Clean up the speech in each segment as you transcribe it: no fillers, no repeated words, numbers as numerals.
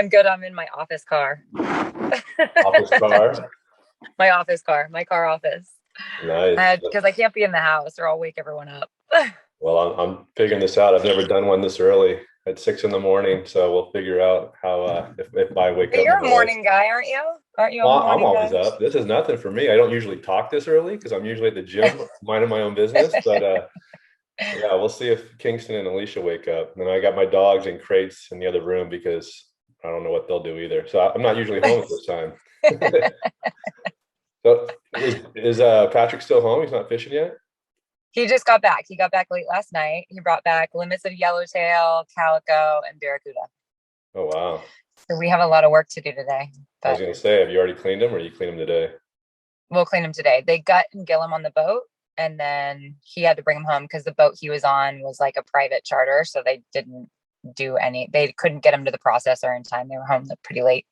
I'm good. I'm in my office car. Office car. My car office. Nice. Because I can't be in the house or I'll wake everyone up. Well, I'm figuring this out. I've never done one this early at 6 in the morning, so we'll figure out how if I wake But up, my you're a wife. morning guy, aren't you? Aren't you a Well, I'm morning always guy? up. This is nothing for me. I don't usually talk this early because I'm usually at the gym, minding my own business. But yeah, we'll see if Kingston and Alicia wake up. And I got my dogs in crates in the other room because I don't know what they'll do either. So I'm not usually home at this time. So is Patrick still home? He's not fishing yet? He just got back. He got back late last night. He brought back limits of yellowtail, calico, and barracuda. Oh wow. So we have a lot of work to do today, I was but gonna say, have you already cleaned them or you clean them today? we'll clean him today. They gut and gill him on the boat, and then he had to bring him home because the boat he was on was like a private charter, so they didn't do any. They couldn't get him to the processor in time. They were home pretty late.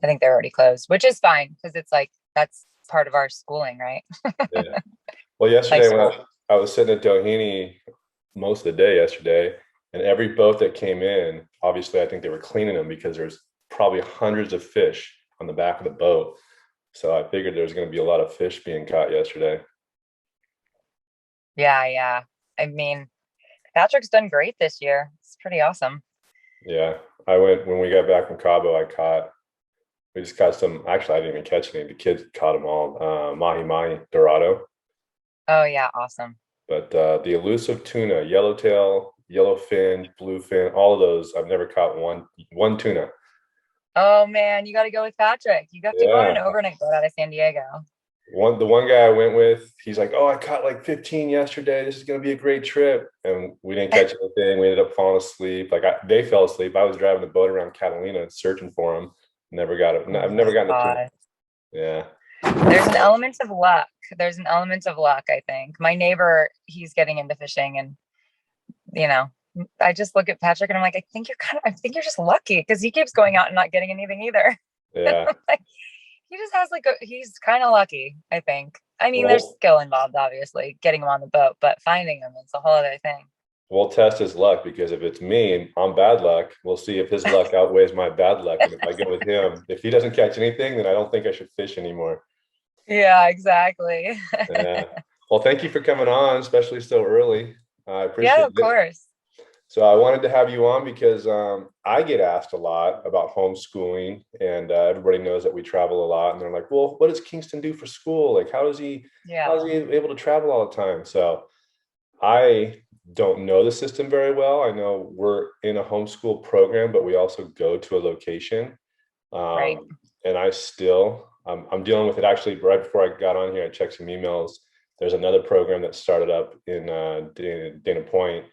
I think they're already closed, which is fine because it's like that's part of our schooling, right? Yeah. Well, Like yesterday when school. I was sitting at Doheny most of the day yesterday, and every boat that came in, obviously I think they were cleaning them because there's probably hundreds of fish on the back of the boat. So I figured there was going to be a lot of fish being caught yesterday. Yeah, yeah. I mean, Patrick's done great this year. It's pretty awesome. Yeah, I went when we got back from Cabo. We just caught some. Actually, I didn't even catch any. The kids caught them all. Mahi mahi Dorado, Oh yeah, awesome. but the elusive tuna, yellowtail, yellowfin, bluefin, all of those. I've never caught one tuna. Oh man, you got to go with Patrick. You have to go on an Yeah, overnight boat out of San Diego. the one guy I went with, he's like, "Oh, I caught like 15 yesterday. This is gonna be a great trip." And we didn't catch anything. We ended up falling asleep. They fell asleep. I was driving the boat around Catalina searching for them. Never got it. Oh I've never my gotten a tuna. God. Yeah. There's an element of luck. There's an element of luck, I think. My neighbor, he's getting into fishing and you know, I just look at Patrick and I'm like, I think you're just lucky because he keeps going out and not getting anything either. Yeah. Like, he just has he's kind of lucky, I think. I mean, there's Well, skill involved, obviously, getting him on the boat, but finding him is a whole other thing. we'll test his luck because if it's me and I'm bad luck, we'll see if his luck outweighs my bad luck. And if I go with him, if he doesn't catch anything, then I don't think I should fish anymore. Yeah, exactly. Yeah. Well, thank you for coming on, especially so early. I Yeah, appreciate of it. course. So I wanted to have you on because I get asked a lot about homeschooling, and everybody knows that we travel a lot, and they're like, "Well, what does Kingston do for school? Like, Yeah. how is he able to travel all the time?" So I don't know the system very well. I know we're in a homeschool program, but we also go to a location. Right. And I'm dealing with it actually right before I got on here. I checked some emails. There's another program that started up in Dana Point,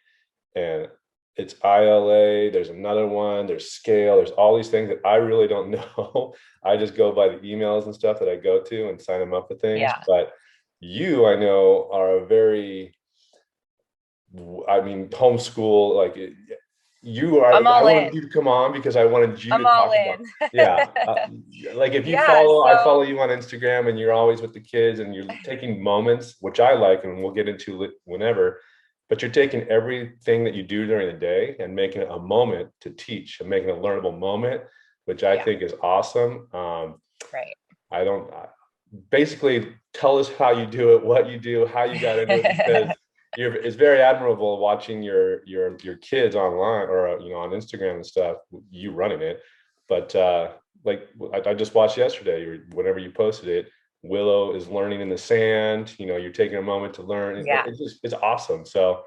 and it's ILA. There's another one. There's Scale. There's all these things that I really don't know. I just go by the emails and stuff that I go to and sign them up for things. Yeah. But you, I know, are a very I mean, homeschool, like you are, I'm I all wanted in. you to come on because I wanted you I'm to all talk about, in. yeah. Like if you Yeah, follow, I follow so you on Instagram and you're always with the kids and you're taking moments, which I like, and we'll get into it whenever, but you're taking everything that you do during the day and making it a moment to teach and making a learnable moment, which I yeah, think is awesome. right. I don't, basically tell us how you do it, what you do, how you got into it, because it's very admirable watching your kids online or on Instagram and stuff, you running it. But like I just watched yesterday, whenever you posted it, Willow is learning in the sand. You're taking a moment to learn. Yeah. It's awesome. So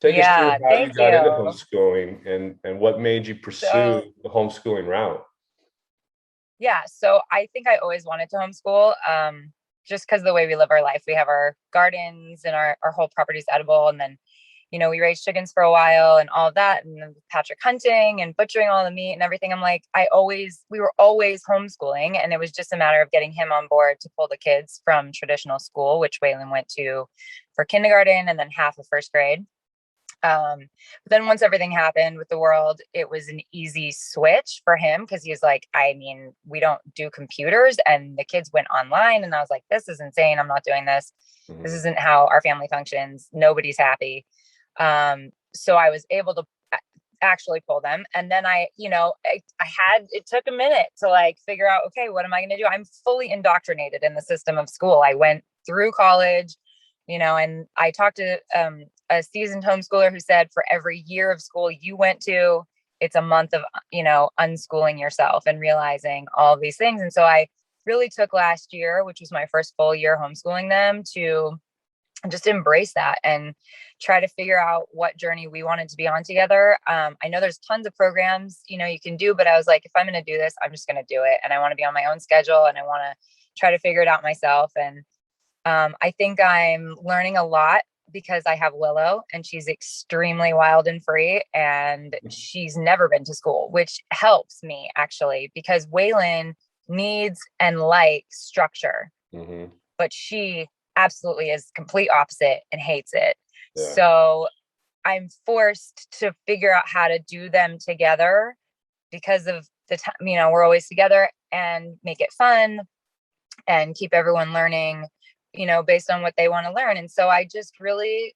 take us through Yeah, how you thank got into you. homeschooling and what made you pursue So the homeschooling route. yeah, so I think I always wanted to homeschool. Just because the way we live our life, we have our gardens and our whole property is edible. And then, we raised chickens for a while and all of that. And then Patrick hunting and butchering all the meat and everything. I'm like, we were always homeschooling. And it was just a matter of getting him on board to pull the kids from traditional school, which Waylon went to for kindergarten and then half of first grade. But then once everything happened with the world, it was an easy switch for him because he's like, I mean, we don't do computers, and the kids went online, and I was like, this is insane. I'm not doing this. This Mhm. isn't how our family functions. Nobody's happy. So I was able to actually pull them. And then it took a minute to like figure out, okay, what am I going to do? I'm fully indoctrinated in the system of school. I went through college, and I talked to a seasoned homeschooler who said for every year of school you went to, it's a month of, unschooling yourself and realizing all of these things. And so I really took last year, which was my first full year homeschooling them, to just embrace that and try to figure out what journey we wanted to be on together. I know there's tons of programs, you can do, but I was like, if I'm going to do this, I'm just going to do it. And I want to be on my own schedule and I want to try to figure it out myself. And I think I'm learning a lot because I have Willow and she's extremely wild and free and she's never been to school, which helps me actually because Waylon needs and likes structure, but she absolutely is complete opposite and hates it. Yeah. So I'm forced to figure out how to do them together because of the time, we're always together, and make it fun and keep everyone learning, based on what they want to learn. And so I just really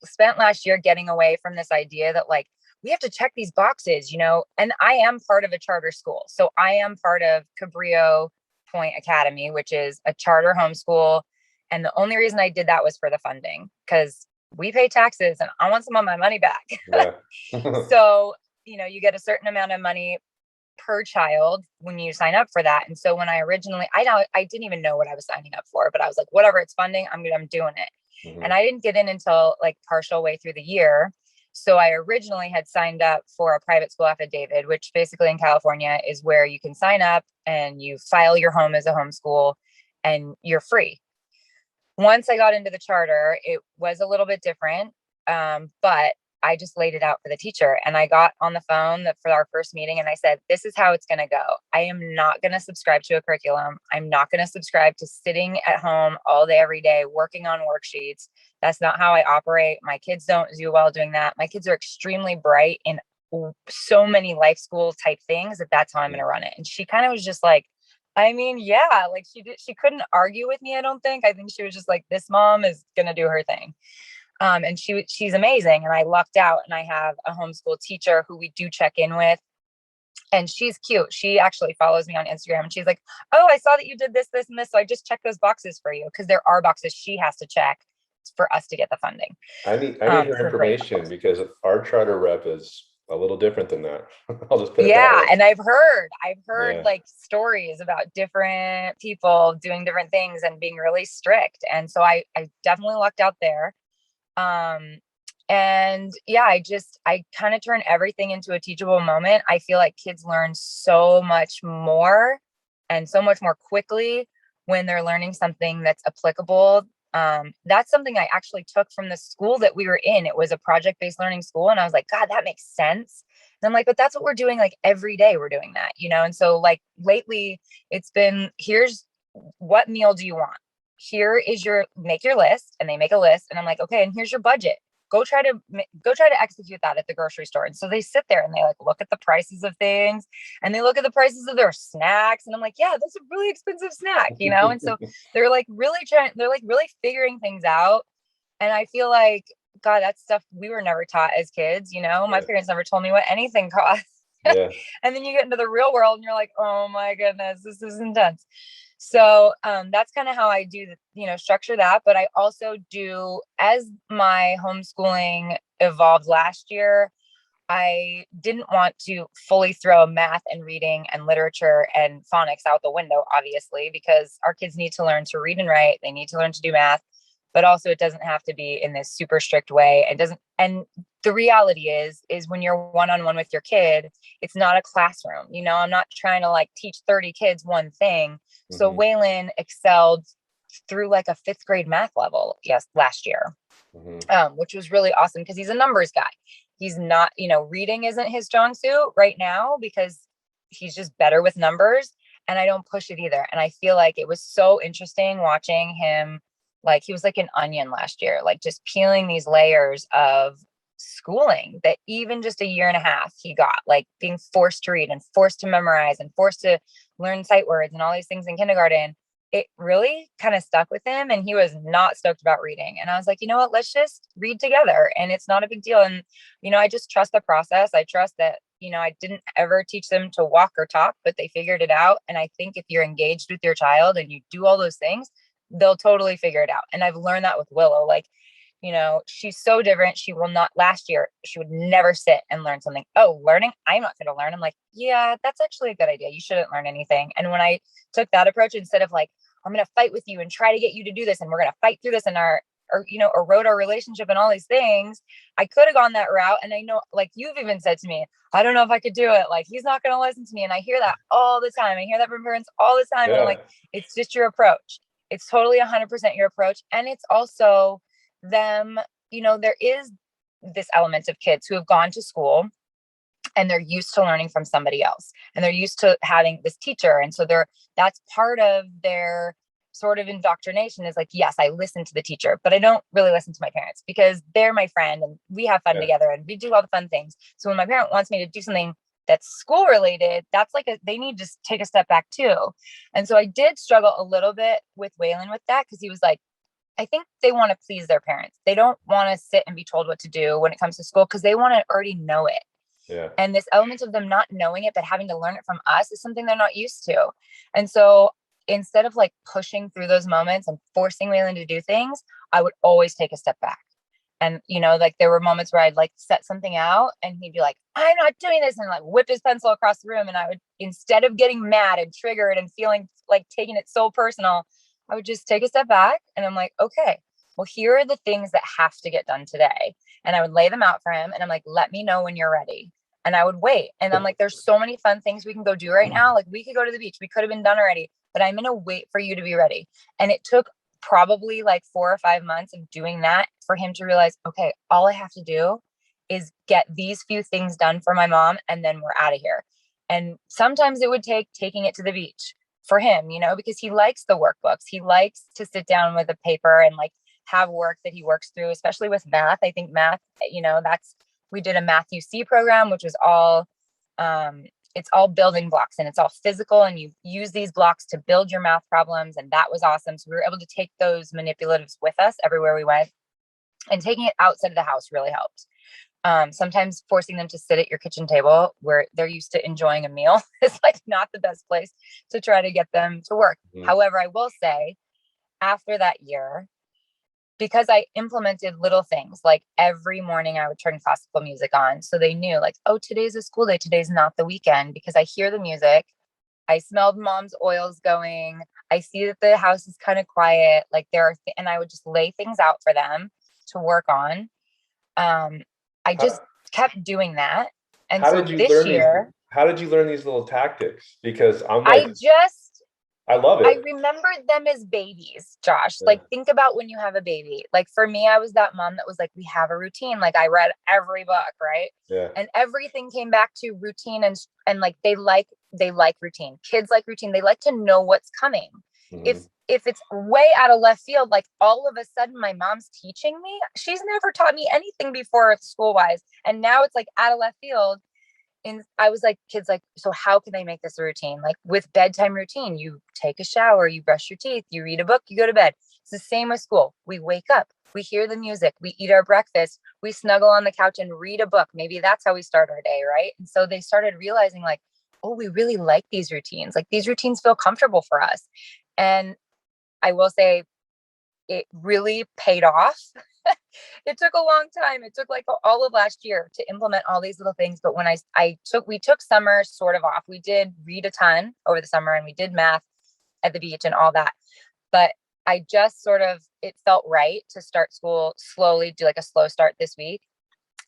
spent last year getting away from this idea that like, we have to check these boxes, and I am part of a charter school. So I am part of Cabrillo Point Academy, which is a charter homeschool. And the only reason I did that was for the funding, because we pay taxes and I want some of my money back. Yeah. So, you get a certain amount of money per child when you sign up for that. And so when I originally, I didn't even know what I was signing up for, but I was like, whatever it's funding, I'm doing it. And I didn't get in until like partial way through the year. So I originally had signed up for a private school affidavit, which basically in California is where you can sign up and you file your home as a homeschool and you're free. Once I got into the charter, it was a little bit different, but I just laid it out for the teacher. And I got on the phone for our first meeting and I said, this is how it's going to go. I am not going to subscribe to a curriculum. I'm not going to subscribe to sitting at home all day, every day, working on worksheets. That's not how I operate. My kids don't do well doing that. My kids are extremely bright in so many life school type things that's how I'm going to run it. And she kind of was just like, yeah, like she couldn't argue with me. I don't think. I think she was just like, this mom is going to do her thing. And she's amazing. And I lucked out and I have a homeschool teacher who we do check in with. And she's cute. She actually follows me on Instagram and she's like, oh, I saw that you did this, this, and this. So I just checked those boxes for you. Cause there are boxes she has to check for us to get the funding. I need her information because our charter rep is a little different than that. I'll just put it that way. And I've heard like stories about different people doing different things and being really strict. And so I definitely lucked out there. And yeah, I kind of turn everything into a teachable moment. I feel like kids learn so much more and so much more quickly when they're learning something that's applicable. That's something I actually took from the school that we were in. It was a project-based learning school. And I was like, God, that makes sense. And I'm like, but that's what we're doing. Like every day we're doing that, And so like lately it's been, here's what meal do you want? Here is make your list, and they make a list. And I'm like, okay, and here's your budget. Go try to execute that at the grocery store. And so they sit there and they like look at the prices of things and they look at the prices of their snacks. And I'm like, yeah, that's a really expensive snack, And so they're like really figuring things out. And I feel like, God, that's stuff we were never taught as kids. My parents never told me what anything costs. Yeah. And then you get into the real world and you're like, oh my goodness, this is intense. So that's kind of how I do, structure that. But I also do, as my homeschooling evolved last year, I didn't want to fully throw math and reading and literature and phonics out the window, obviously, because our kids need to learn to read and write. They need to learn to do math, but also it doesn't have to be in this super strict way. And the reality is when you're one-on-one with your kid, it's not a classroom. I'm not trying to like teach 30 kids one thing. So Waylon excelled through like a 5th grade math level, last year, which was really awesome because he's a numbers guy. He's not, reading isn't his strong suit right now because he's just better with numbers, and I don't push it either. And I feel like it was so interesting watching him. Like he was like an onion last year, like just peeling these layers of schooling that even just a year and a half he got, like being forced to read and forced to memorize and forced to learn sight words and all these things in kindergarten. it really kind of stuck with him, and he was not stoked about reading. And I was like, you know what, let's just read together, and it's not a big deal. And I just trust the process. I trust that, I didn't ever teach them to walk or talk, but they figured it out. And I think if you're engaged with your child and you do all those things, they'll totally figure it out. And I've learned that with Willow. Like, she's so different. She will not, last year, she would never sit and learn something. Oh, learning? I'm not going to learn. I'm like, yeah, that's actually a good idea. You shouldn't learn anything. And when I took that approach, instead of like, I'm going to fight with you and try to get you to do this, and we're going to fight through this, and erode our relationship and all these things, I could have gone that route. And I know, like you've even said to me, I don't know if I could do it. Like, he's not going to listen to me. And I hear that all the time. I hear that from parents all the time. And I'm Yeah. like, it's just your approach. It's totally 100% your approach. And it's also them, there is this element of kids who have gone to school and they're used to learning from somebody else, and they're used to having this teacher. And so that's part of their sort of indoctrination, is like, yes, I listen to the teacher, but I don't really listen to my parents because they're my friend and we have fun together and we do all the fun things. So when my parent wants me to do something that's school related, that's like they need to take a step back too. And so I did struggle a little bit with Waylon with that, because he was like, I think they want to please their parents. They don't want to sit and be told what to do when it comes to school, because they want to already know it. Yeah. And this element of them not knowing it, but having to learn it from us, is something they're not used to. And so instead of like pushing through those moments and forcing Waylon to do things, I would always take a step back. And, like there were moments where I'd like set something out and he'd be like, I'm not doing this, and like whip his pencil across the room. And I would, instead of getting mad and triggered and feeling like taking it so personal, I would just take a step back and I'm like, okay, well, here are the things that have to get done today. And I would lay them out for him. And I'm like, let me know when you're ready. And I would wait. And I'm like, there's so many fun things we can go do right now. Like, we could go to the beach. We could have been done already, but I'm going to wait for you to be ready. And it took probably like 4 or 5 months of doing that for him to realize, okay, all I have to do is get these few things done for my mom, and then we're out of here. And sometimes it would take taking it to the beach for him, because he likes the workbooks. He likes to sit down with a paper and like have work that he works through, especially with math. I think math, we did a Math UC program, which was all, it's all building blocks, and it's all physical, and you use these blocks to build your math problems. And that was awesome. So we were able to take those manipulatives with us everywhere we went, and taking it outside of the house really helped. Sometimes forcing them to sit at your kitchen table where they're used to enjoying a meal is like not the best place to try to get them to work. Mm-hmm. However, I will say, after that year, because I implemented little things, like every morning I would turn classical music on, so they knew like, oh, today's a school day, today's not the weekend, because I hear the music, I smelled mom's oils going, I see that the house is kind of quiet, like and I would just lay things out for them to work on. I just kept doing that. And so this year, how did you learn these little tactics? Because I'm like, I love it. I remembered them as babies, Josh. Yeah. Like, think about when you have a baby. Like, for me, I was that mom that was like, we have a routine. Like, I read every book, right? Yeah. And everything came back to routine, and like they like routine. Kids like routine. They like to know what's coming. Mm-hmm. If it's way out of left field, like all of a sudden my mom's teaching me, she's never taught me anything before school wise. And now it's like out of left field. And I was like, kids, like, so how can they make this a routine? Like with bedtime routine, you take a shower, you brush your teeth, you read a book, you go to bed. It's the same with school. We wake up, we hear the music, we eat our breakfast, we snuggle on the couch and read a book. Maybe that's how we start our day, right? And so they started realizing like, oh, we really like these routines. Like these routines feel comfortable for us. And I will say it really paid off. It took a long time. It took like all of last year to implement all these little things. But when we took summer sort of off. We did read a ton over the summer, and we did math at the beach and all that. But I just it felt right to start school slowly, do like a slow start this week.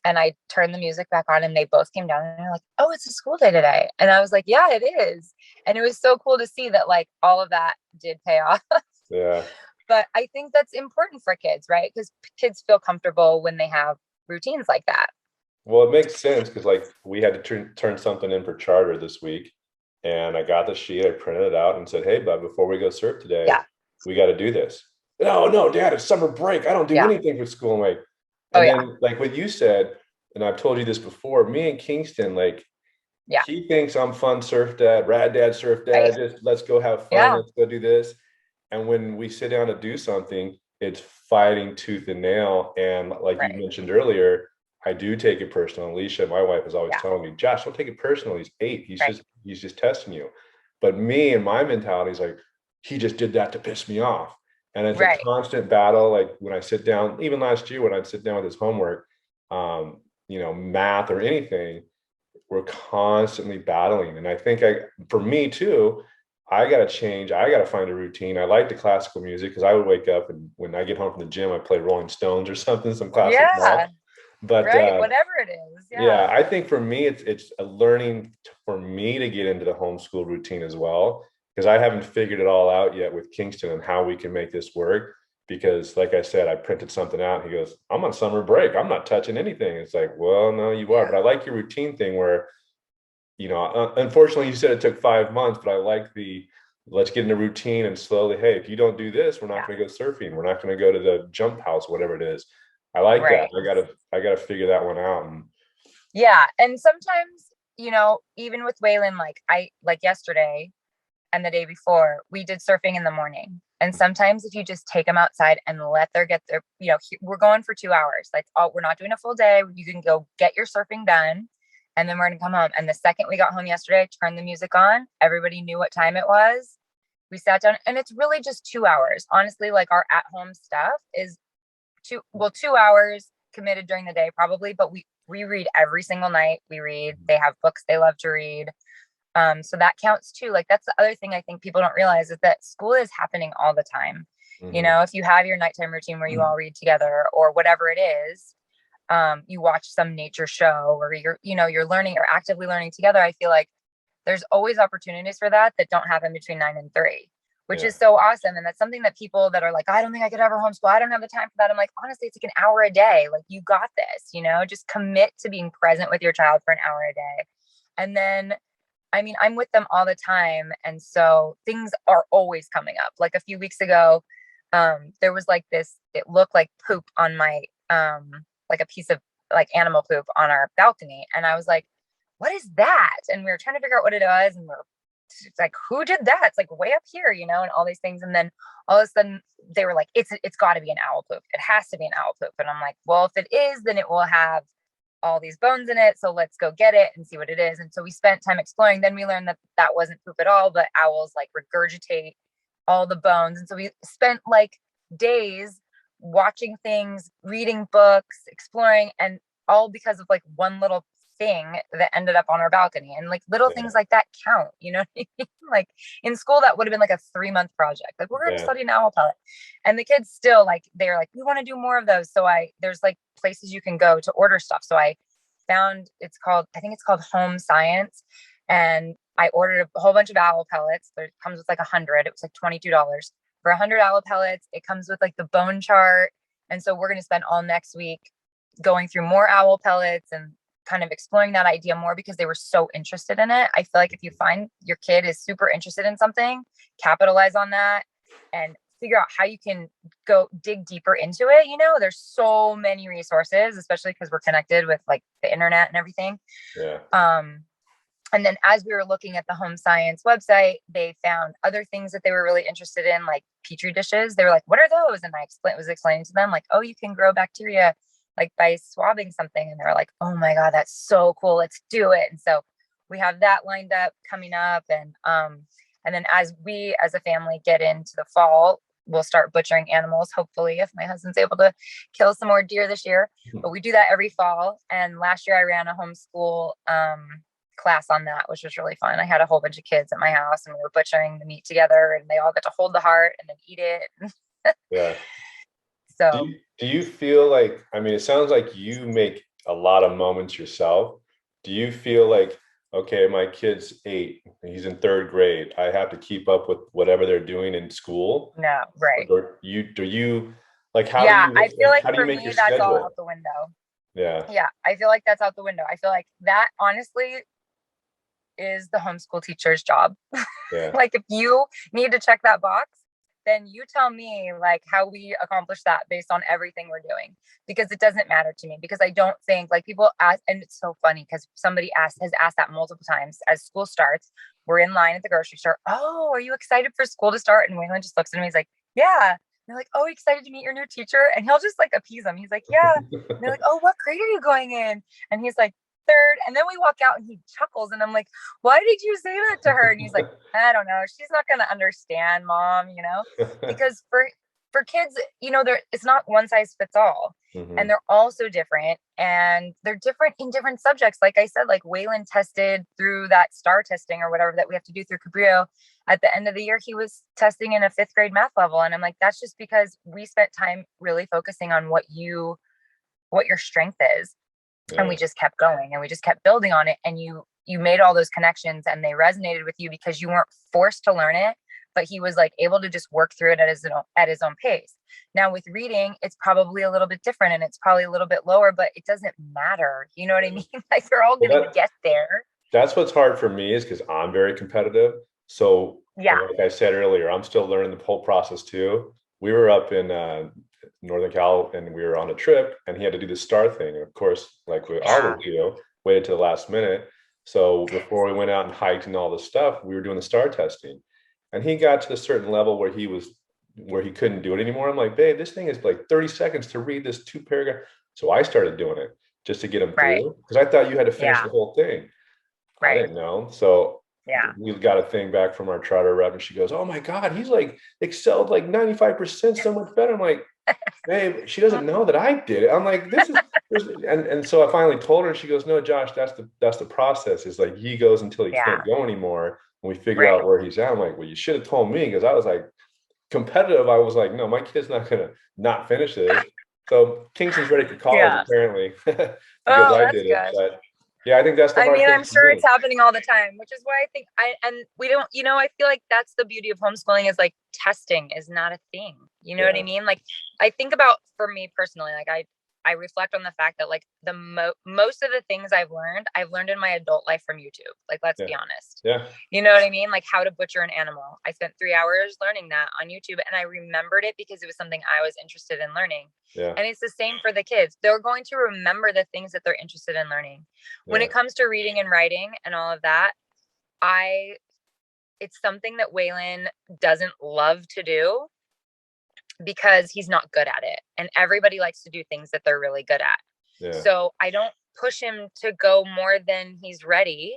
And I turned the music back on, and they both came down and they're like, oh, it's a school day today. And I was like, yeah, it is. And it was so cool to see that like all of that did pay off. Yeah. But I think that's important for kids, right? Because kids feel comfortable when they have routines like that. Well, it makes sense because like we had to turn something in for charter this week, and I got the sheet, I printed it out and said, hey, bud, before we go surf today, we got to do this. No, Dad, it's summer break. I don't do anything for school. I'm like, and then like what you said, and I've told you this before, me and Kingston, like, he thinks I'm fun surf dad, rad dad, surf dad, just let's go have fun, let's go do this. And when we sit down to do something, it's fighting tooth and nail. And like you Right. mentioned earlier, I do take it personal. Alicia, my wife, is always Yeah. telling me, Josh, don't take it personal. He's 8. Right. He's just testing you. But me and my mentality is like, he just did that to piss me off. And it's a Right. constant battle. Like when I sit down, even last year when I'd sit down with his homework, math or anything, we're constantly battling. And I think for me too, I got to change. I got to find a routine. I like the classical music because I would wake up and when I get home from the gym, I play Rolling Stones or something, some classic rock. Yeah. But Right. Whatever it is. yeah, Yeah. I think for me, it's a learning for me to get into the homeschool routine as well, because I haven't figured it all out yet with Kingston and how we can make this work. Because, like I said, I printed something out. He goes, "I'm on summer break. I'm not touching anything." It's like, well, no, you are. But Yeah. I like your routine thing where, unfortunately, you said it took 5 months, but I like the let's get in a routine and slowly. Hey, if you don't do this, we're not Yeah. going to go surfing. We're not going to go to the jump house, whatever it is. I like that. Right. I gotta figure that one out. And Yeah. And sometimes, even with Waylon, like yesterday and the day before, we did surfing in the morning. And sometimes if you just take them outside and let them get their, we're going for 2 hours. Like, oh, we're not doing a full day. You can go get your surfing done. And then we're going to come home. And the second we got home yesterday, turned the music on. Everybody knew what time it was. We sat down and it's really just 2 hours. Honestly, like our at home stuff is 2 hours committed during the day probably, but we read every single night. We read, they have books they love to read. So that counts too. Like that's the other thing I think people don't realize is that school is happening all the time. mhm. If you have your nighttime routine where you all read together or whatever it is, you watch some nature show or you're learning or actively learning together. I feel like there's always opportunities for that don't happen between 9 and 3, which Yeah, is so awesome. And that's something that people that are like, I don't think I could ever homeschool. I don't have the time for that. I'm like, honestly, it's like an hour a day. Like you got this, just commit to being present with your child for an hour a day. And then, I mean, I'm with them all the time. And so things are always coming up. Like a few weeks ago, there was like this, it looked like poop on my, like a piece of like animal poop on our balcony. And I was like, what is that? And we were trying to figure out what it was. And it's like, who did that? It's like way up here, and all these things. And then all of a sudden they were like, it's got to be an owl poop. It has to be an owl poop. And I'm like, well, if it is, then it will have all these bones in it. So let's go get it and see what it is. And so we spent time exploring. Then we learned that that wasn't poop at all, but owls like regurgitate all the bones. And so we spent like days watching things, reading books, exploring, and all because of like one little thing that ended up on our balcony. And like little yeah, things like that count, you know what I mean? Like in school, that would have been like a 3-month project. Like we're going to yeah. study an owl pellet. And the kids still like, they're like, we want to do more of those. So there's like places you can go to order stuff. So I found I think it's called Home Science. And I ordered a whole bunch of owl pellets. There comes with like 100. It was like $22 for 100 owl pellets. It comes with like the bone chart. And so we're going to spend all next week going through more owl pellets and kind of exploring that idea more because they were so interested in it. I feel like if you find your kid is super interested in something, capitalize on that and figure out how you can go dig deeper into it. There's so many resources, especially because we're connected with like the internet and everything. Yeah. And then as we were looking at the Home Science website, they found other things that they were really interested in, like petri dishes. They were like, what are those? And I was explaining to them like, oh, you can grow bacteria like by swabbing something. And they were like, oh my God, that's so cool. Let's do it. And so we have that lined up coming up. And then as we as a family get into the fall, we'll start butchering animals, hopefully, if my husband's able to kill some more deer this year. But we do that every fall. And last year I ran a homeschool class on that, which was really fun. I had a whole bunch of kids at my house and we were butchering the meat together and they all got to hold the heart and then eat it. Yeah. So Do you feel like, I mean, it sounds like you make a lot of moments yourself. Do you feel like, okay, my kid's 8, he's in 3rd grade, I have to keep up with whatever they're doing in school? no, right. Or do you like Yeah, I feel like how do you for make your me, that's all out schedule? the window. Yeah. Yeah, I feel like that's out the window. I feel like that honestly is the homeschool teacher's job. Yeah. Like if you need to check that box, then you tell me like how we accomplish that based on everything we're doing, because it doesn't matter to me, because I don't think like people ask, and it's so funny because somebody has asked that multiple times as school starts. We're in line at the grocery store. Oh, are you excited for school to start? And Waylon just looks at me. He's like, yeah. And they're like, oh, excited to meet your new teacher. And he'll just like appease them. He's like, yeah. And they're like, oh, what grade are you going in? And he's like, third. And then we walk out and he chuckles. And I'm like, why did you say that to her? And he's like, I don't know. She's not going to understand, mom, because for kids, it's not one size fits all. And they're all so different, and they're different in different subjects. Like I said, like Waylon tested through that STAR testing or whatever that we have to do through Cabrillo. At the end of the year, he was testing in a 5th grade math level. And I'm like, that's just because we spent time really focusing on what your strength is. Yeah. And we just kept going and we just kept building on it. And you made all those connections and they resonated with you because you weren't forced to learn it, but he was like able to just work through it at his own pace. Now with reading, it's probably a little bit different and it's probably a little bit lower, but it doesn't matter. You know what I mean? Like they're all going to get there. That's what's hard for me, is because I'm very competitive. So yeah, like I said earlier, I'm still learning the whole process too. We were up in Northern Cal and we were on a trip and he had to do the STAR thing. And of course, like we always do, waited to the last minute. So before we went out and hiked and all this stuff, we were doing the STAR testing. And he got to a certain level where he couldn't do it anymore. I'm like, babe, this thing is like 30 seconds to read this 2-paragraph. So I started doing it just to get him through, because I thought you had to finish the whole thing. I didn't know. So we got a thing back from our charter rep and she goes, oh my God, he's like excelled like 95% so much better. I'm like, babe, she doesn't know that I did it. I'm like, this is, and so I finally told her, and she goes, no, Josh, that's the process. Is like he goes until he can't go anymore. And we figure out where he's at. I'm like, well, you should have told me, because I was like competitive. I was like, no, my kid's not gonna not finish this. So Kingston's ready for college apparently, because I did it. But yeah, I think that's the hard thing. I'm sure it's happening all the time, which is why I think we don't, I feel like that's the beauty of homeschooling, is like testing is not a thing. You know what I mean? Like I think about, for me personally, like I reflect on the fact that like the most of the things I've learned in my adult life from YouTube. Like, let's be honest. Yeah. You know what I mean? Like how to butcher an animal. I spent 3 hours learning that on YouTube, and I remembered it because it was something I was interested in learning. Yeah. And it's the same for the kids. They're going to remember the things that they're interested in learning. When it comes to reading and writing and all of that, it's something that Waylon doesn't love to do because he's not good at it. And everybody likes to do things that they're really good at. Yeah. So I don't push him to go more than he's ready.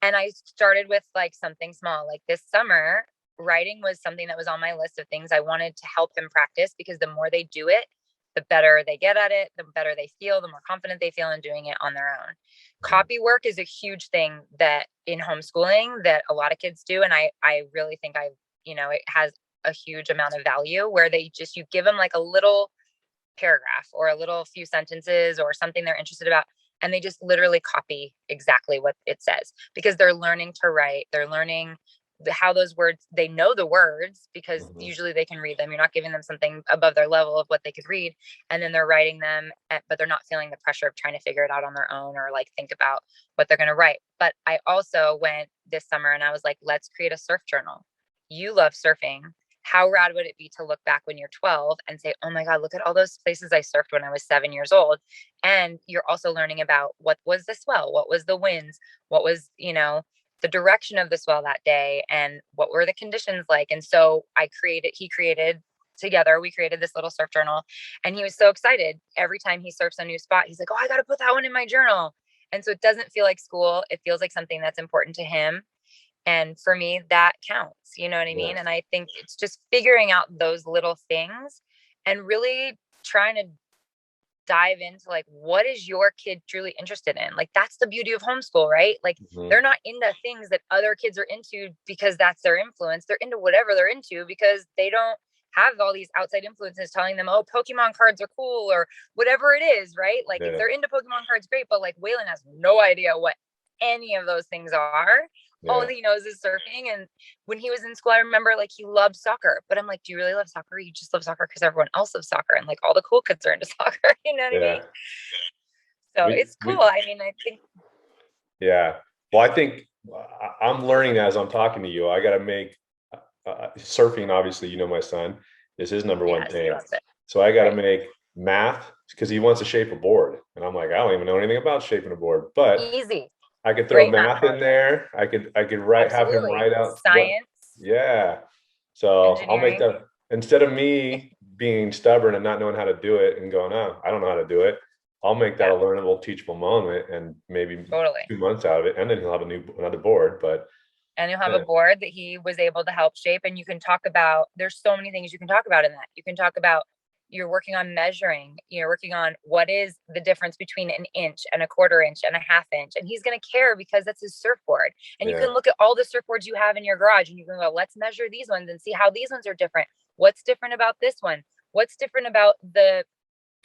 And I started with like something small. Like this summer, writing was something that was on my list of things I wanted to help them practice, because the more they do it, the better they get at it, the better they feel, the more confident they feel in doing it on their own. Copy work is a huge thing that in homeschooling that a lot of kids do. And I really think it has a huge amount of value, where you give them like a little paragraph or a little few sentences or something they're interested about, and they just literally copy exactly what it says, because they're learning to write. They're learning how those words, they know the words because usually they can read them. You're not giving them something above their level of what they could read, and then they're writing them, but they're not feeling the pressure of trying to figure it out on their own or like think about what they're going to write. But I also went this summer and I was like, let's create a surf journal. You love surfing. How rad would it be to look back when you're 12 and say, oh my God, look at all those places I surfed when I was 7 years old. And you're also learning about what was the swell, what was the winds, what was, the direction of the swell that day, and what were the conditions like. And so we created this little surf journal, and he was so excited. Every time he surfs a new spot, he's like, oh, I got to put that one in my journal. And so it doesn't feel like school. It feels like something that's important to him. And for me, that counts. You know what I mean? And I think it's just figuring out those little things and really trying to dive into like, what is your kid truly interested in? Like, that's the beauty of homeschool, right? Like they're not into things that other kids are into because that's their influence. They're into whatever they're into because they don't have all these outside influences telling them, oh, Pokemon cards are cool or whatever it is, right? Like if they're into Pokemon cards, great. But like Waylon has no idea what any of those things are. All he knows is surfing. And when he was in school, I remember like he loved soccer, but I'm like, do you really love soccer? You just love soccer because everyone else loves soccer, and like all the cool kids are into soccer. You know what I mean? So it's cool. I mean, I think. Yeah. Well, I think I'm learning as I'm talking to you. I got to make surfing, obviously, my son is his number one Yes, he thing. loves it. So I got to Right. make math because he wants to shape a board. And I'm like, I don't even know anything about shaping a board, but Easy. I could throw Great math math in project. there. I could have him Absolutely. write out what, Science, yeah. So I'll make engineering. that instead of me being stubborn and not knowing how to do it and going, oh, I don't know how to do it. I'll make that Yeah, a learnable, teachable moment and maybe totally. 2 months out of it. And then he'll have another board. But And you'll have a man, board that he was able to help shape. And you can talk about, there's so many things you can talk about in that. You can talk about you're working on measuring, you're working on what is the difference between an inch and a quarter inch and a half inch. And he's going to care because that's his surfboard. And you yeah, can look at all the surfboards you have in your garage and you can go, let's measure these ones and see how these ones are different. What's different about this one? What's different about the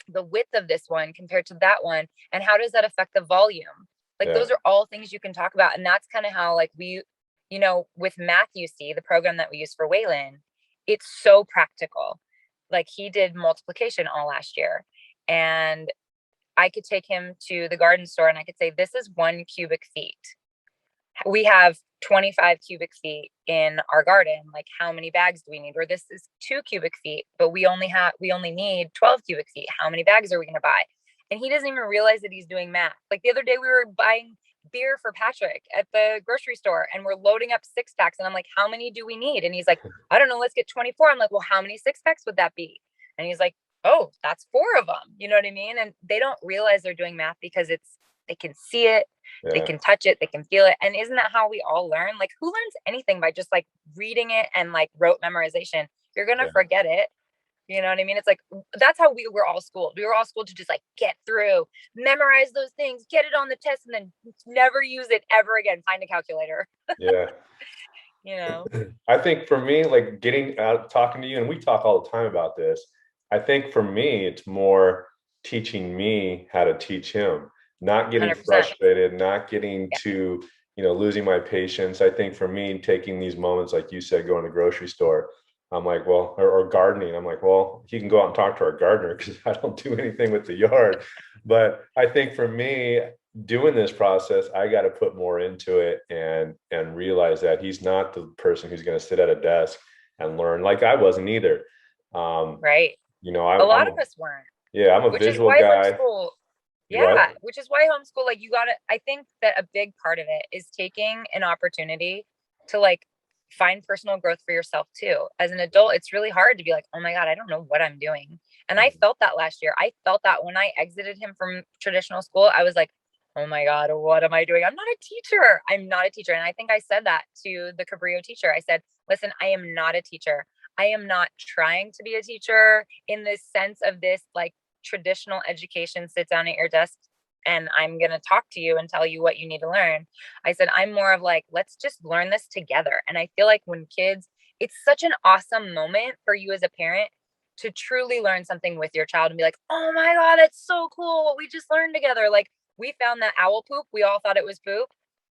width of this one compared to that one? And how does that affect the volume? Like yeah, those are all things you can talk about. And that's kind of how like we, with Math UC, the program that we use for Waylon, it's so practical. Like he did multiplication all last year. And I could take him to the garden store and I could say, this is 1 cubic feet. We have 25 cubic feet in our garden. Like how many bags do we need? Or this is 2 cubic feet, but we only need 12 cubic feet. How many bags are we going to buy? And he doesn't even realize that he's doing math. Like the other day we were buying beer for Patrick at the grocery store and we're loading up 6 packs. And I'm like, how many do we need? And he's like, I don't know, let's get 24. I'm like, well, how many 6 packs would that be? And he's like, oh, that's 4 of them. You know what I mean? And they don't realize they're doing math because they can see it, they yeah, can touch it, they can feel it. And isn't that how we all learn? Like who learns anything by just like reading it and like rote memorization? You're going to yeah, forget it. You know what I mean? It's like that's how we were all schooled. We were all schooled to just like get through, memorize those things, get it on the test, and then never use it ever again. Find a calculator. yeah. You know, I think for me, like getting out, talking to you, and we talk all the time about this. I think for me, it's more teaching me how to teach him, not getting 100%. frustrated, not getting Yeah. to, losing my patience. I think for me, taking these moments, like you said, going to the grocery store, I'm like, well, or gardening, I'm like, well, he can go out and talk to our gardener because I don't do anything with the yard. But I think for me, doing this process, I got to put more into it and realize that he's not the person who's going to sit at a desk and learn like I wasn't either. Um, Right. A I'm lot a, of us weren't, yeah, I'm a which is visual why guy. homeschool, You yeah, what? which is why homeschool, like you got to, I think that a big part of it is taking an opportunity to like find personal growth for yourself too. As an adult, it's really hard to be like, oh my God, I don't know what I'm doing. And I felt that last year. I felt that when I exited him from traditional school, I was like, oh my God, what am I doing? I'm not a teacher. I'm not a teacher. And I think I said that to the Cabrillo teacher. I said, listen, I am not a teacher. I am not trying to be a teacher in this sense of this like traditional education, sit down at your desk and I'm going to talk to you and tell you what you need to learn. I said, I'm more of like, let's just learn this together. And I feel like when kids, it's such an awesome moment for you as a parent to truly learn something with your child and be like, oh my God, that's so cool what we just learned together. Like we found that owl poop. We all thought it was poop.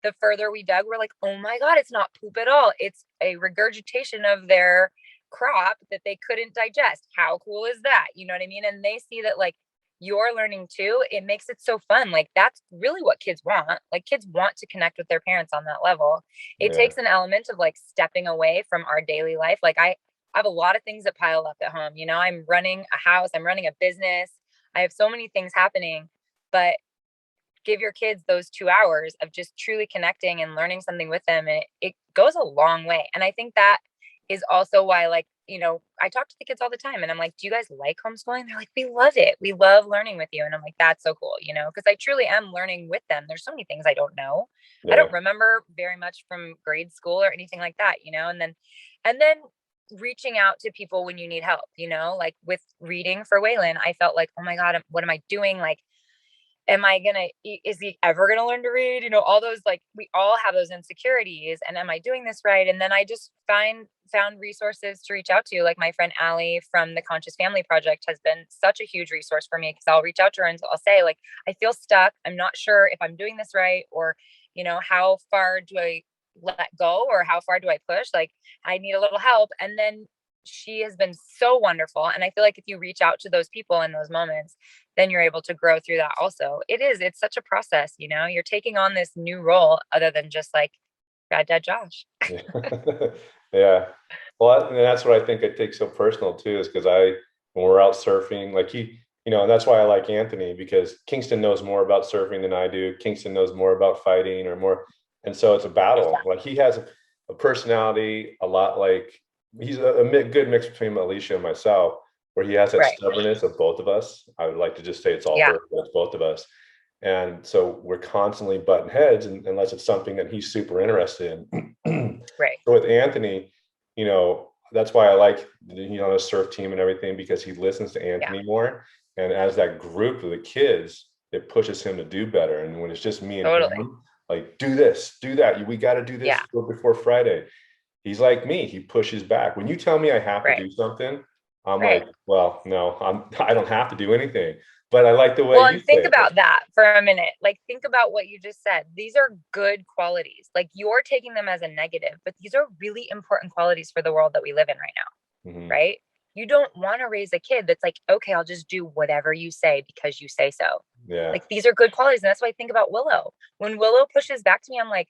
The further we dug, we're like, oh my God, it's not poop at all. It's a regurgitation of their crop that they couldn't digest. How cool is that? You know what I mean? And they see that like you're learning too. It makes it so fun. Like that's really what kids want. Like kids want to connect with their parents on that level. It Yeah, takes an element of like stepping away from our daily life. Like I have a lot of things that pile up at home. I'm running a house, I'm running a business. I have so many things happening, but give your kids those 2 hours of just truly connecting and learning something with them. And it goes a long way. And I think that is also why, like, I talk to the kids all the time and I'm like, do you guys like homeschooling? They're like, we love it. We love learning with you. And I'm like, that's so cool, because I truly am learning with them. There's so many things I don't know. I yeah, don't remember very much from grade school or anything like that, and then reaching out to people when you need help, like with reading for Waylon, I felt like, oh my God, what am I doing? Like, is he ever gonna learn to read? All those, like, we all have those insecurities, and am I doing this right? And then I just found resources to reach out to, like my friend Allie from the Conscious Family Project has been such a huge resource for me because I'll reach out to her and I'll say, like, I feel stuck, I'm not sure if I'm doing this right, or how far do I let go or how far do I push, like I need a little help. And then she has been so wonderful, and I feel like if you reach out to those people in those moments, then you're able to grow through that also. It's such a process, you're taking on this new role other than just like Bad Dad Josh. yeah. Yeah. Well, and that's what I think I take so personal too, is because when we're out surfing, like and that's why I like Anthony, because Kingston knows more about surfing than I do. Kingston knows more about fighting or more. And so it's a battle. Like he has a personality a lot like he's a good mix between Alicia and myself, where he has that Right. stubbornness of both of us. I would like to just say it's all Yeah. her, but it's both of us. And so we're constantly butting heads unless it's something that he's super interested in. Right. So with Anthony, that's why I like, the surf team and everything, because he listens to Yeah. Anthony more. And as that group of the kids, it pushes him to do better. And when it's just me and Totally. him, like, do this, do that. We got to do this Yeah. before Friday. He's like me. He pushes back. When you tell me I have to Right. do something, I'm Right. like, well, no, I don't have to do anything. But I like the way Well, you and say think it. about that for a minute. Like, think about what you just said. These are good qualities. Like, you're taking them as a negative, but these are really important qualities for the world that we live in right now, Mhm. right? You don't want to raise a kid that's like, okay, I'll just do whatever you say because you say so. Yeah. Like, these are good qualities. And that's why I think about Willow. When Willow pushes back to me, I'm like,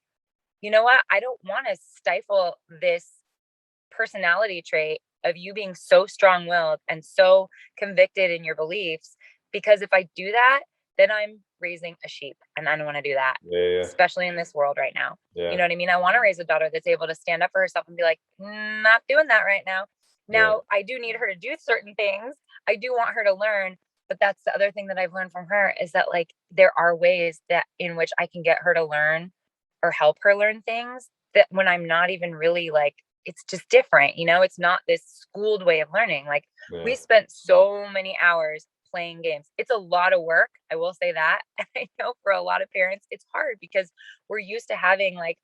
you know what? I don't want to stifle this personality trait of you being so strong-willed and so convicted in your beliefs, because if I do that, then I'm raising a sheep, and I don't want to do that, Yeah. Yeah. especially in this world right now. Yeah. You know what I mean? I want to raise a daughter that's able to stand up for herself and be like, not doing that right now. Yeah. Now, I do need her to do certain things. I do want her to learn, but that's the other thing that I've learned from her, is that like there are ways that in which I can get her to learn or help her learn things that when I'm not even really like, it's just different, it's not this schooled way of learning. Like, Yeah. we spent so many hours playing games. It's a lot of work, I will say that. And I know for a lot of parents it's hard because we're used to having like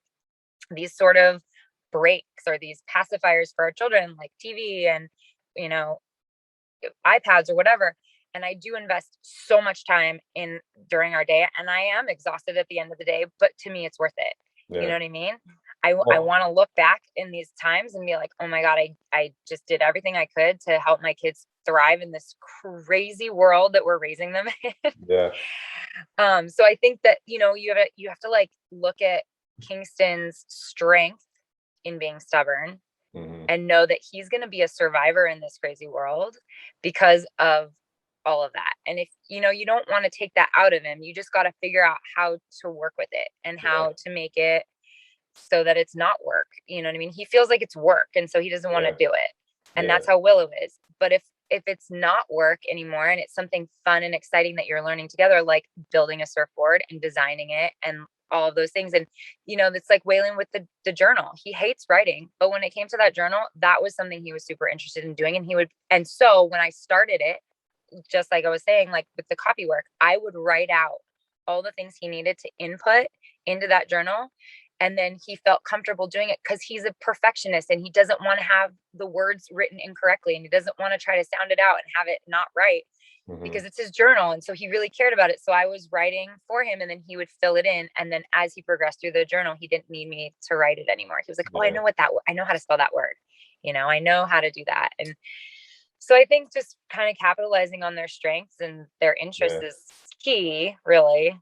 these sort of breaks or these pacifiers for our children, like TV and you know iPads or whatever. And I do invest so much time in during our day, and I am exhausted at the end of the day, but to me it's worth it. You Yeah. know what I mean? I Well, want to look back in these times and be like, oh my God, I just did everything I could to help my kids thrive in this crazy world that we're raising them in. yeah. So I think that, you have to like look at Kingston's strength in being stubborn Hmm. and know that he's going to be a survivor in this crazy world because of all of that. And if you don't want to take that out of him, you just got to figure out how to work with it and Yeah. how to make it so that it's not work. You know what I mean? He feels like it's work, and so he doesn't want to Yeah. do it. And Yeah. that's how Willow is. But if it's not work anymore and it's something fun and exciting that you're learning together, like building a surfboard and designing it and all of those things. And it's like Waylon with the journal. He hates writing, but when it came to that journal, that was something he was super interested in doing. And so when I started it, just like I was saying, like with the copy work, I would write out all the things he needed to input into that journal. And then he felt comfortable doing it because he's a perfectionist and he doesn't want to have the words written incorrectly, and he doesn't want to try to sound it out and have it not right Hmm. because it's his journal. And so he really cared about it. So I was writing for him, and then he would fill it in. And then as he progressed through the journal, he didn't need me to write it anymore. He was like, oh, Yeah. I know how to spell that word. I know how to do that. And so I think just kind of capitalizing on their strengths and their interests Yeah. is key, really,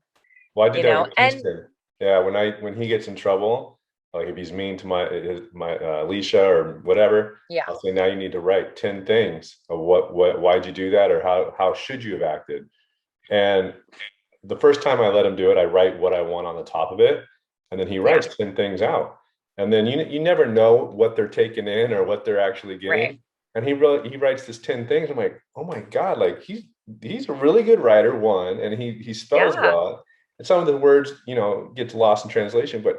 Well, I did that with and Kingston. Yeah, when he gets in trouble, like if he's mean to my Alicia or whatever, yeah, I'll say, now you need to write 10 things of why'd you do that, or how should you have acted. And the first time I let him do it, I write what I want on the top of it, and then he yeah, writes 10 things out. And then you never know what they're taking in or what they're actually right, getting. And he writes this 10 things. I'm like, oh my God, like he's a really good writer, one, and he spells yeah, well. And some of the words, gets lost in translation, but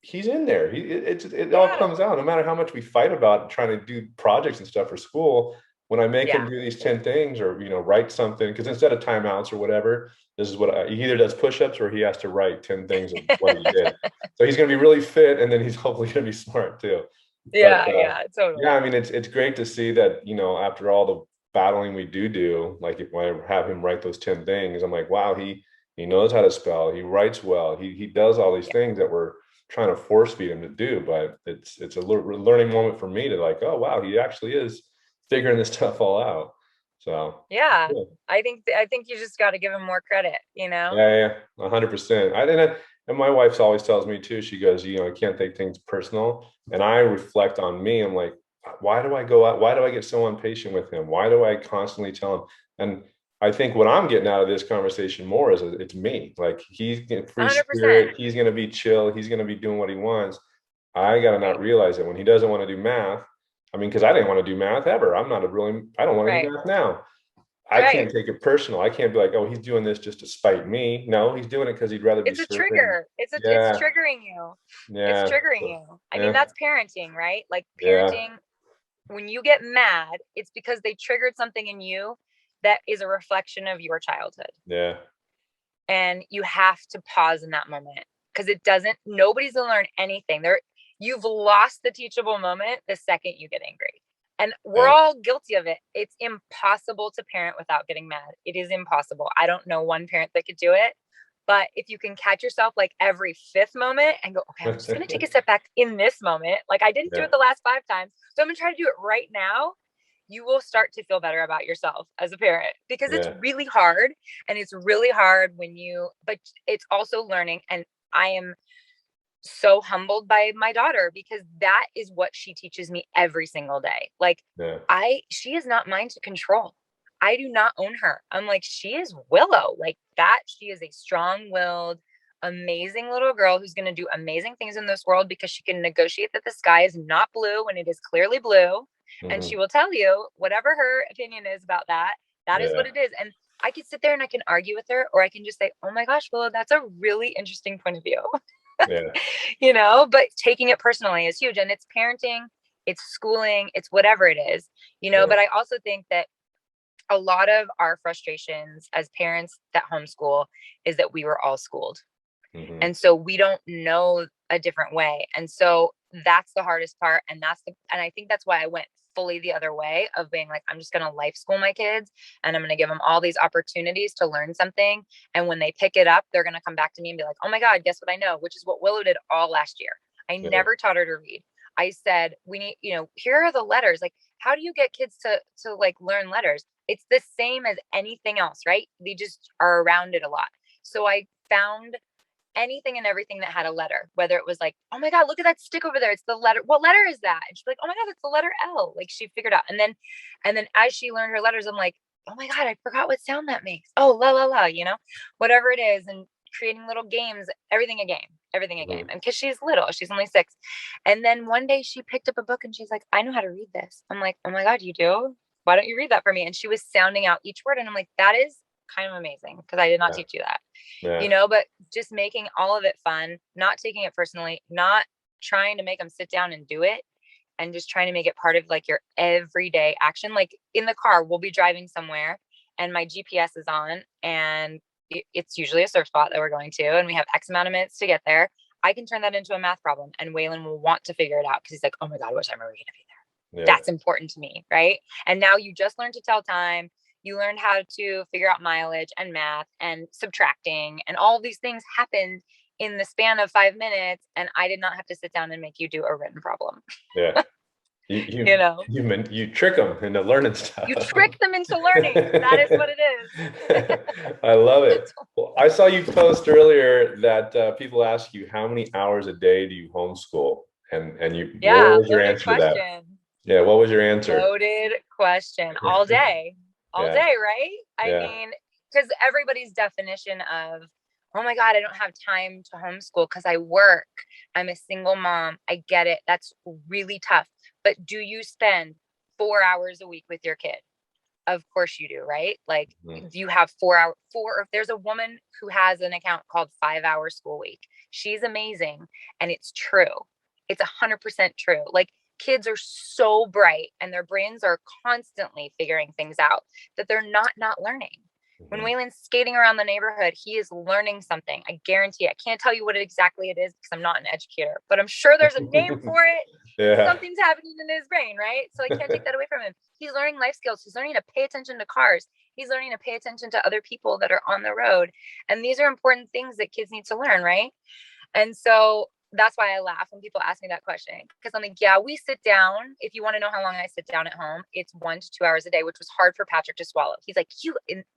he's in there. It all yeah, comes out, no matter how much we fight about trying to do projects and stuff for school. When I make him yeah, do these 10 things or, write something, because instead of timeouts or whatever, this is what he either does push-ups or he has to write 10 things of what he did. So he's going to be really fit, and then he's hopefully going to be smart too. But yeah, yeah, yeah, I totally, mean, it's great to see that, after all the battling we do, like if I have him write those 10 things, I'm like, wow, he knows how to spell, he writes well, he does all these yeah, things that we're trying to force feed him to do. But it's a learning moment for me to like, oh wow, he actually is figuring this stuff all out. So yeah. yeah. I think you just got to give him more credit, Yeah, yeah, 100%. And my wife always tells me too. She goes, I can't take things personal. And I reflect on me. I'm like, why do I go out? Why do I get so impatient with him? Why do I constantly tell him? And I think what I'm getting out of this conversation more is it's me. Like he's free 100%. spirit. He's going to be chill. He's going to be doing what he wants. I got to not Right. realize it when he doesn't want to do math. I mean, because I didn't want to do math ever. I'm not a really, I don't want to do Right. math now. I Right. can't take it personal. I can't be like, oh, he's doing this just to spite me. No, he's doing it because he'd rather be It's a surfing. trigger. It's Yeah, triggering you. It's yeah, triggering you. I mean, yeah, that's parenting, right? Like yeah, parenting, when you get mad, it's because they triggered something in you that is a reflection of your childhood. yeah, And you have to pause in that moment because it doesn't, nobody's gonna learn anything. You've lost the teachable moment the second you get angry. And we're yeah. all guilty of it. It's impossible to parent without getting mad. It is impossible. I don't know one parent that could do it. But if you can catch yourself like every fifth moment and go, okay, I'm just going to take a step back in this moment. Like I didn't do Yeah, it the last 5 times. So I'm going to try to do it right now. You will start to feel better about yourself as a parent because it's yeah, really hard. And it's really hard but it's also learning. And I am so humbled by my daughter because that is what she teaches me every single day. Like yeah, she is not mine to control. I do not own her. I'm like, she is Willow. Like that, she is a strong-willed, amazing little girl who's going to do amazing things in this world because she can negotiate that the sky is not blue when it is clearly blue. And hmm, she will tell you whatever her opinion is about that, that is what yeah, it is. And I could sit there and I can argue with her, or I can just say, oh my gosh, Willow, that's a really interesting point of view. yeah, But taking it personally is huge. And it's parenting, it's schooling, it's whatever it is, yeah, but I also think that a lot of our frustrations as parents that homeschool is that we were all schooled. hmm, And so we don't know a different way. And so that's the hardest part. And I think that's why I went fully the other way of being like, I'm just going to life school my kids and I'm going to give them all these opportunities to learn something. And when they pick it up, they're going to come back to me and be like, oh my God, guess what I know? Which is what Willow did all last year. I yeah, never taught her to read. I said, we need, here are the letters. Like, how do you get kids to like learn letters? It's the same as anything else, right? They just are around it a lot. So I found anything and everything that had a letter, whether it was like, oh my God, look at that stick over there. It's the letter. What letter is that? And she's like, oh my God, it's the letter L. Like she figured out. And then as she learned her letters, I'm like, oh my God, I forgot what sound that makes. Oh, la, la, la, whatever it is. And creating little games, everything a game, everything a game. hmm, And cause she's little, she's only 6. And then one day she picked up a book and she's like, I know how to read this. I'm like, oh my God, you do? Why don't you read that for me? And she was sounding out each word. And I'm like, that is kind of amazing because I did not yeah, teach you that yeah, but just making all of it fun, not taking it personally, not trying to make them sit down and do it, and just trying to make it part of like your everyday action. Like in the car, we'll be driving somewhere and my GPS is on and it's usually a surf spot that we're going to, and we have X amount of minutes to get there. I can turn that into a math problem and Waylon will want to figure it out because he's like, oh my God, what time are we going to be there? yeah, That's important to me, right? And now you just learned to tell time. You learned how to figure out mileage and math and subtracting, and all of these things happened in the span of 5 minutes. And I did not have to sit down and make you do a written problem. yeah. You you you know, you trick them into learning stuff. you trick them into learning. That is what it is. I love it. Well, I saw you post earlier that people ask you how many hours a day do you homeschool, and what Yeah, was your loaded answer to that? question. Yeah, what was your answer? Loaded question all Yeah, day, right? I yeah, mean, because everybody's definition of, oh my God, I don't have time to homeschool because I work. I'm a single mom. I get it. That's really tough. But do you spend 4 hours a week with your kid? Of course you do, right? Like mhm, you have 4 hour four. If there's a woman who has an account called 5 Hour School Week, she's amazing, and it's true. It's 100% true. Like kids are so bright, and their brains are constantly figuring things out that they're not learning. When mhm. Waylon's skating around the neighborhood, he is learning something. I guarantee. I can't tell you what exactly it is because I'm not an educator, but I'm sure there's a name for it. Yeah, Something's happening in his brain, right? So I can't take that away from him. He's learning life skills. He's learning to pay attention to cars. He's learning to pay attention to other people that are on the road. And these are important things that kids need to learn, right? And so that's why I laugh when people ask me that question. Because I'm like, yeah, we sit down. If you want to know how long I sit down at home, it's 1 to 2 hours a day, which was hard for Patrick to swallow. He's like,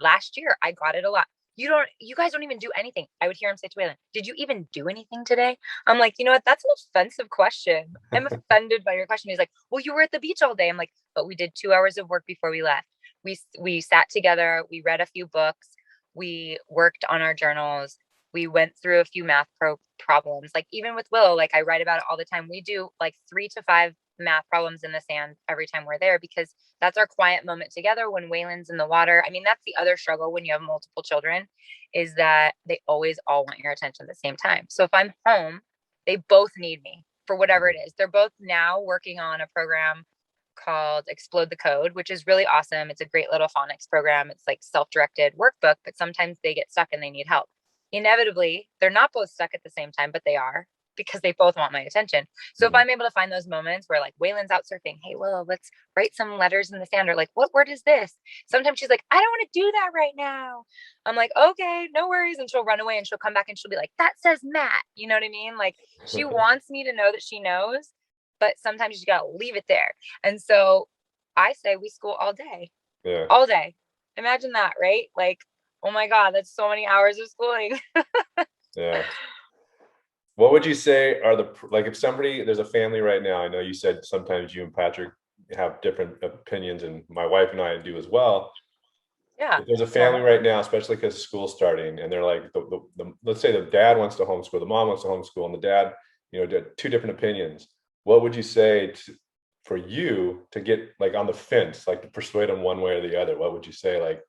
last year I got it a lot. you guys don't even do anything. I would hear him say to Waylon, did you even do anything today? I'm like, you know what? That's an offensive question. I'm offended by your question. He's like, well, you were at the beach all day. I'm like, but we did 2 hours of work before we left. We sat together. We read a few books. We worked on our journals. We went through a few problems. Like even with Willow, like I write about it all the time. We do like 3 to 5 math problems in the sand every time we're there, because that's our quiet moment together when Waylon's in the water. I mean, that's the other struggle when you have multiple children, is that they always all want your attention at the same time. So if I'm home, they both need me for whatever it is. They're both now working on a program called Explode the Code, which is really awesome. It's a great little phonics program. It's like self-directed workbook, but sometimes they get stuck and they need help. Inevitably, they're not both stuck at the same time, but they are, because they both want my attention. So if I'm able to find those moments where like Waylon's out surfing, hey, Willow, let's write some letters in the sand, or like, what word is this? Sometimes she's like, I don't want to do that right now. I'm like, okay, no worries. And she'll run away and she'll come back and she'll be like, that says Matt. You know what I mean? Like she wants me to know that she knows, but sometimes you got to leave it there. And so I say we school all day, all day. Imagine that, right? Like, oh my God, that's so many hours of schooling. Yeah. What would you say are like if somebody, there's a family right now, I know you said sometimes you and Patrick have different opinions, and my wife and I do as well. Yeah. If there's a family right now, especially because school's starting, and they're like, let's say the dad wants to homeschool, the mom wants to homeschool, and the dad, did 2 different opinions. What would you say for you to get like on the fence, like to persuade them one way or the other? What would you say, like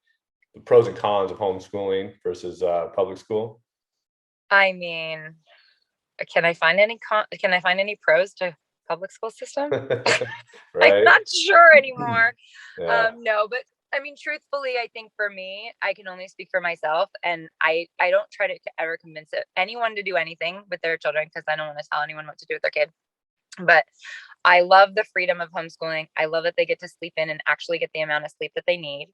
the pros and cons of homeschooling versus public school? I mean, can I find any pros to public school system? I'm Right? not sure anymore. Yeah. No, but I mean, truthfully, I think for me, I can only speak for myself, and I don't try to ever convince anyone to do anything with their children, because I don't want to tell anyone what to do with their kid. But I love the freedom of homeschooling. I love that they get to sleep in and actually get the amount of sleep that they need.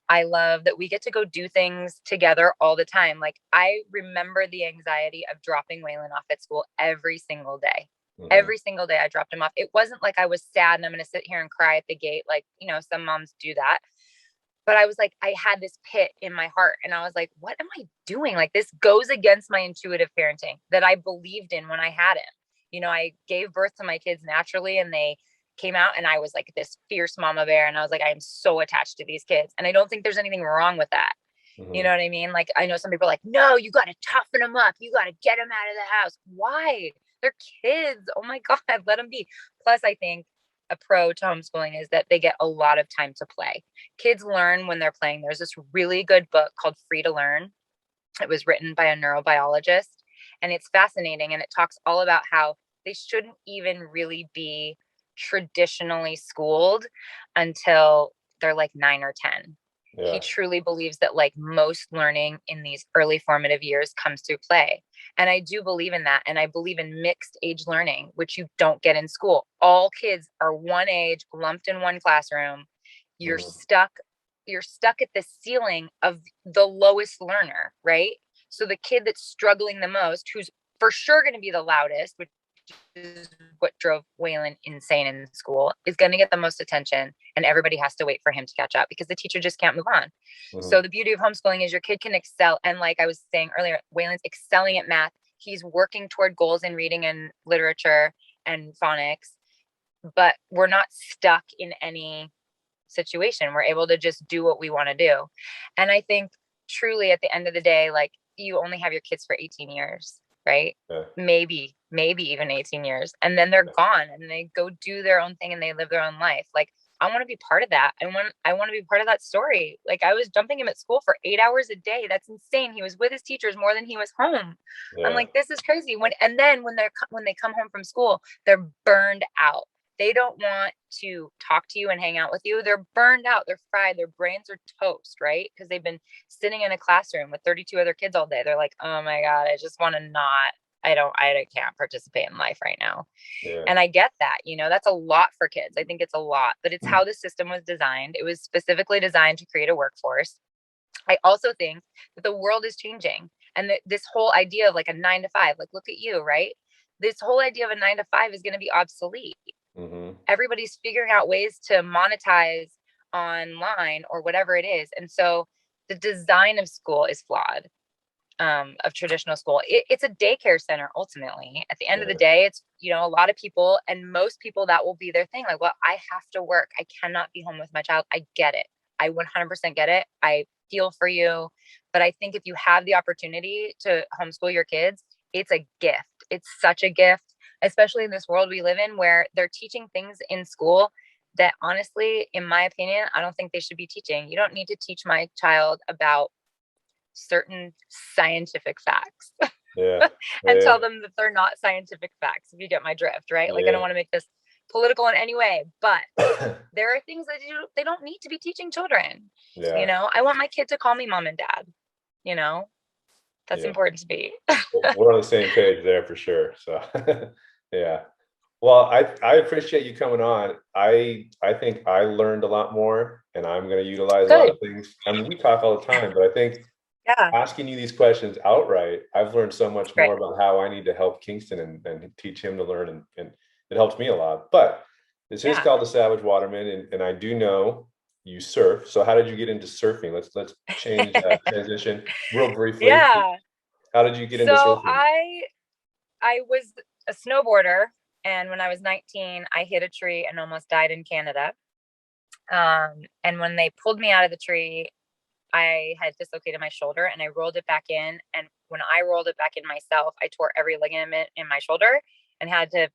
I love that we get to go do things together all the time. Like I remember the anxiety of dropping Waylon off at school every single day. Every single day I dropped him off. It wasn't like I was sad and I'm going to sit here and cry at the gate. Like, some moms do that. But I was like, I had this pit in my heart and I was like, what am I doing? Like this goes against my intuitive parenting that I believed in when I had him. I gave birth to my kids naturally and they came out and I was like this fierce mama bear. And I was like, I am so attached to these kids. And I don't think there's anything wrong with that. You know what I mean? Like, I know some people are like, no, you got to toughen them up. You got to get them out of the house. Why? They're kids. Oh my God, let them be. Plus, I think a pro to homeschooling is that they get a lot of time to play. Kids learn when they're playing. There's this really good book called Free to Learn. It was written by a neurobiologist and it's fascinating. And it talks all about how they shouldn't even really be traditionally schooled until they're like 9 or 10. He Yeah. truly believes that like most learning in these early formative years comes through play. And I do believe in that. And I believe in mixed age learning, which you don't get in school. All kids are one age, lumped in one classroom. You're stuck. You're stuck at the ceiling of the lowest learner, right? So the kid that's struggling the most, who's for sure going to be the loudest, which is what drove Waylon insane in school, is going to get the most attention, and everybody has to wait for him to catch up because the teacher just can't move on. So the beauty of homeschooling is your kid can excel. And like I was saying earlier, Waylon's excelling at math. He's working toward goals in reading and literature and phonics, but we're not stuck in any situation. We're able to just do what we want to do. And I think truly at the end of the day, like you only have your kids for 18 years, right? Yeah. Maybe even 18 years. And then they're gone and they go do their own thing and they live their own life. Like I want to be part of that. I want to be part of that story. Like I was dumping him at school for 8 hours a day. That's insane. He was with his teachers more than he was home. Yeah. I'm like, this is crazy. When they come home from school, they're burned out. They don't want to talk to you and hang out with you. They're burned out. They're fried. Their brains are toast, right? Because they've been sitting in a classroom with 32 other kids all day. They're like, oh my God, I just want to not, I can't participate in life right now. Yeah. And I get that, that's a lot for kids. I think it's a lot, but it's how the system was designed. It was specifically designed to create a workforce. I also think that the world is changing and that this whole idea of like a 9 to 5, like look at you, right? This whole idea of a 9 to 5 is going to be obsolete. Everybody's figuring out ways to monetize online or whatever it is. And so the design of school is flawed. Of traditional school. It's a daycare center ultimately. At the end of the Yeah. day, it's, a lot of people, and most people, that will be their thing. Like, well, I have to work. I cannot be home with my child. I get it. I 100% get it. I feel for you. But I think if you have the opportunity to homeschool your kids, it's a gift. It's such a gift, especially in this world we live in where they're teaching things in school that honestly, in my opinion, I don't think they should be teaching. You don't need to teach my child about certain scientific facts Yeah. and Yeah. tell them that they're not scientific facts, if you get my drift, right? Like, I don't Yeah. want to make this political in any way, but there are things that they don't need to be teaching children. Yeah. I want my kid to call me mom and dad. you know that's Yeah. important to me. We're on the same page there for sure. So yeah. Well, I appreciate you coming on. I think I learned a lot more and I'm going to utilize a lot Good. of things. I mean, we talk all the time, but I think Yeah. asking you these questions outright, I've learned so much Great. more about how I need to help Kingston and teach him to learn, and it helps me a lot. But this is Yeah. called the Savage Waterman, and I do know you surf. So how did you get into surfing? Let's change transition real briefly. Yeah. How did you get into So surfing? I was a snowboarder, and when I was 19, I hit a tree and almost died in Canada. And when they pulled me out of the tree, I had dislocated my shoulder and I rolled it back in. And when I rolled it back in myself, I tore every ligament in my shoulder and had to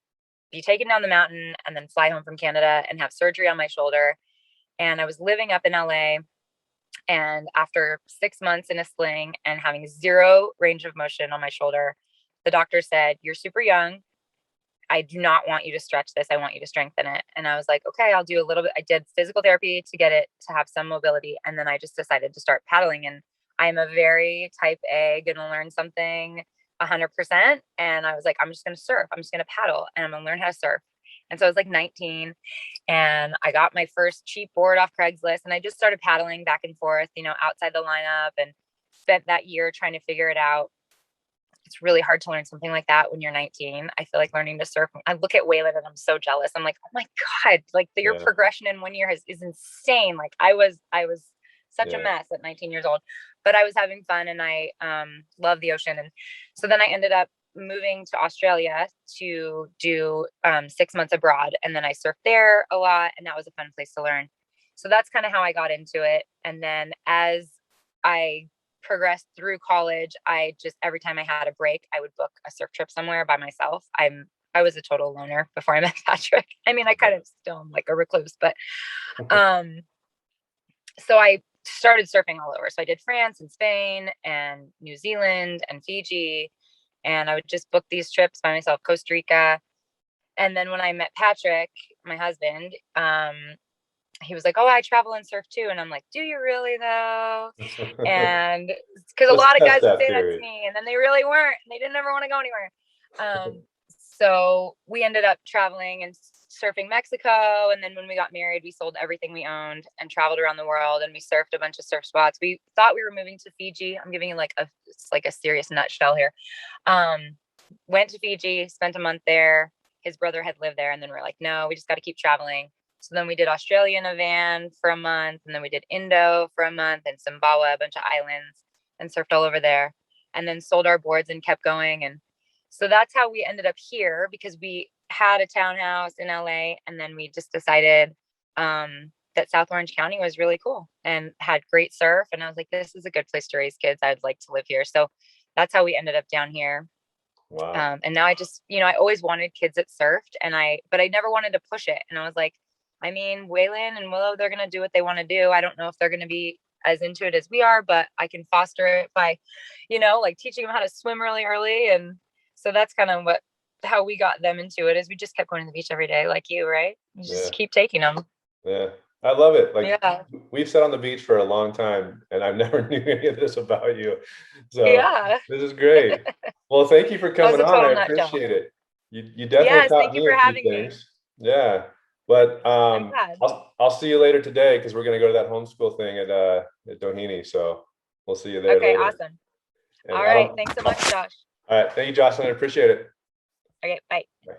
be taken down the mountain and then fly home from Canada and have surgery on my shoulder. And I was living up in LA. And after 6 months in a sling and having zero range of motion on my shoulder, the doctor said, "You're super young. I do not want you to stretch this. I want you to strengthen it." And I was like, okay, I'll do a little bit. I did physical therapy to get it to have some mobility. And then I just decided to start paddling. And I'm a very type A, gonna learn something 100%. And I was like, I'm just gonna surf. I'm just gonna paddle and I'm gonna learn how to surf. And so I was like 19 and I got my first cheap board off Craigslist and I just started paddling back and forth, outside the lineup, and spent that year trying to figure it out. It's really hard to learn something like that when you're 19. I feel like learning to surf. I look at Waylon and I'm so jealous. I'm like, oh my God, like your Yeah. progression in one year is insane. Like I was such a Yeah. mess at 19 years old, but I was having fun and I love the ocean. And so then I ended up moving to Australia to do 6 months abroad. And then I surfed there a lot. And that was a fun place to learn. So that's kind of how I got into it. And then as I progressed through college, I just every time I had a break, I would book a surf trip somewhere by myself. I was a total loner before I met Patrick. I mean, I kind of still am like a recluse, but um so I started surfing all over. So I did France and Spain and New Zealand and Fiji, and I would just book these trips by myself, Costa Rica. And then when I met Patrick, my husband, he was like, "Oh, I travel and surf too." And I'm like, "Do you really though?" And because a Let's lot of test guys would that say that to theory. me, and then they really weren't. And they didn't ever want to go anywhere. So we ended up traveling and surfing Mexico. And then when we got married, we sold everything we owned and traveled around the world. And we surfed a bunch of surf spots. We thought we were moving to Fiji. I'm giving you it's like a serious nutshell here. Went to Fiji, spent a month there. His brother had lived there, and then we're like, no, we just got to keep traveling. So then we did Australia in a van for a month, and then we did Indo for a month, and Zimbabwe, a bunch of islands, and surfed all over there. And then sold our boards and kept going. And so that's how we ended up here, because we had a townhouse in LA, and then we just decided that South Orange County was really cool and had great surf. And I was like, this is a good place to raise kids. I'd like to live here. So that's how we ended up down here. Wow. And now I just, I always wanted kids that surfed, but I never wanted to push it. And I was like, I mean, Waylon and Willow, they're going to do what they want to do. I don't know if they're going to be as into it as we are, but I can foster it by, like teaching them how to swim really early. And so that's kind of how we got them into it, is we just kept going to the beach every day, like you, right? You Yeah. just keep taking them. Yeah. I love it. Like Yeah. we've sat on the beach for a long time and I've never knew any of this about you. So Yeah. this is great. Well, thank you for That was coming a on. I total nutshell. appreciate it. You definitely Yes. taught Thank you me for a few having me. things. Yeah. But I'm glad. I'll see you later today because we're gonna go to that homeschool thing at Doheny. So we'll see you there Okay. later. Awesome. And All I right. don't Thanks so much, Josh. all right. Thank you, Jocelyn. I appreciate it. Okay. Bye. Bye.